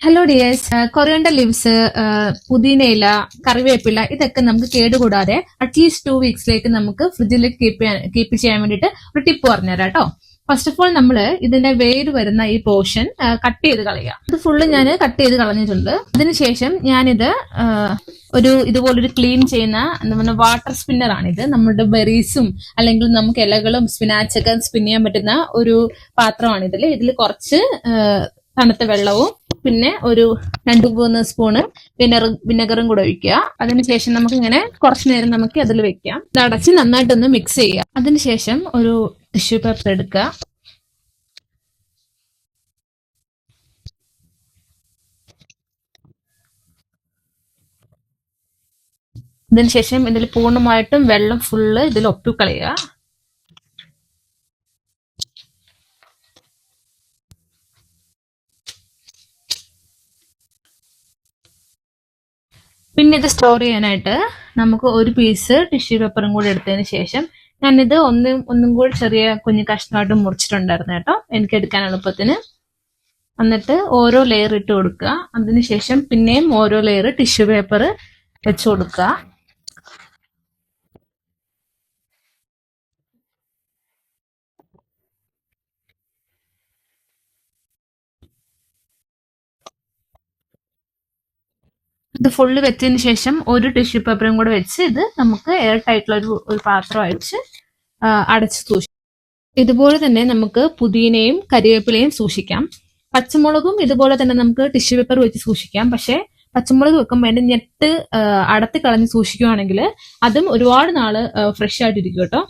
Hello dears, coriander leaves, പുതിനയില, കറിവേപ്പില ഇതൊക്കെ നമുക്ക് കേടുകൂടാതെ അറ്റ്ലീസ്റ്റ് 2 വീക്സിലേക്ക് നമുക്ക് ഫ്രിഡ്ജിൽ കീപ്പ് ചെയ്യാൻ വേണ്ടിയിട്ട് ഒരു ടിപ്പ് പറഞ്ഞുതരാം കേട്ടോ. ഫസ്റ്റ് ഓഫ് ഓൾ നമ്മൾ ഇതിന്റെ വേര് വരുന്ന ഈ പോർഷൻ കട്ട് ചെയ്ത് കളയുക. ഇത് ഫുള്ള് ഞാൻ കട്ട് ചെയ്ത് കളഞ്ഞിട്ടുണ്ട്. അതിനുശേഷം ഞാനിത് ഇതുപോലൊരു ക്ലീൻ ചെയ്യുന്ന എന്താ പറയുക വാട്ടർ സ്പിന്നർ ആണിത്. നമ്മുടെ ബെറീസും അല്ലെങ്കിൽ നമുക്ക് ഇലകളും സ്പിനാച്ചൊക്കെ സ്പിൻ ചെയ്യാൻ പറ്റുന്ന ഒരു പാത്രമാണ് ഇതിൽ കുറച്ച് തണുത്ത വെള്ളവും പിന്നെ ഒരു 2-3 സ്പൂണ് വിനെഗറും കൂടെ ഒഴിക്കുക. അതിനുശേഷം നമുക്ക് ഇങ്ങനെ കുറച്ചു നേരം നമുക്ക് അതിൽ വെക്കാം. ഇത് അടച്ച് നന്നായിട്ടൊന്ന് മിക്സ് ചെയ്യുക. അതിനുശേഷം ഒരു ടിഷ്യൂ പേപ്പർ എടുക്കുക. ഇതിനുശേഷം ഇതിൽ പൂർണ്ണമായിട്ടും വെള്ളം ഫുള്ള് ഇതിൽ ഒപ്പിക്കളയുക. പിന്നെ ഇത് സ്റ്റോർ ചെയ്യാനായിട്ട് നമുക്ക് ഒരു പീസ് ടിഷ്യൂ പേപ്പറും കൂടി എടുത്തതിന് ശേഷം ഞാനിത് ഒന്നും കൂടി ചെറിയ കുഞ്ഞു കഷ്ണമായിട്ട് മുറിച്ചിട്ടുണ്ടായിരുന്നു കേട്ടോ, എനിക്ക് എടുക്കാൻ എളുപ്പത്തിന്. എന്നിട്ട് ഓരോ ലെയർ ഇട്ട് കൊടുക്കുക. അതിനുശേഷം പിന്നെയും ഓരോ ലെയർ ടിഷ്യൂ പേപ്പർ വെച്ച് കൊടുക്കുക. ഇത് ഫുള്ള് വെച്ചതിന് ശേഷം ഒരു ടിഷ്യൂ പേപ്പറും കൂടെ വെച്ച് ഇത് നമുക്ക് എയർ ടൈറ്റുള്ള ഒരു പാത്രം അഴിച്ച് അടച്ച് സൂക്ഷിക്കാം. ഇതുപോലെ തന്നെ നമുക്ക് പുതിനയും കരിവേപ്പിലയും സൂക്ഷിക്കാം. പച്ചമുളകും ഇതുപോലെ തന്നെ നമുക്ക് ടിഷ്യൂ പേപ്പർ വെച്ച് സൂക്ഷിക്കാം. പക്ഷെ പച്ചമുളക് വെക്കുമ്പോൾ അതിന്റെ ഞെട്ട് അടത്തി കളഞ്ഞ് സൂക്ഷിക്കുകയാണെങ്കിൽ അതും ഒരുപാട് നാള് ഫ്രഷ് ആയിട്ടിരിക്കും കേട്ടോ.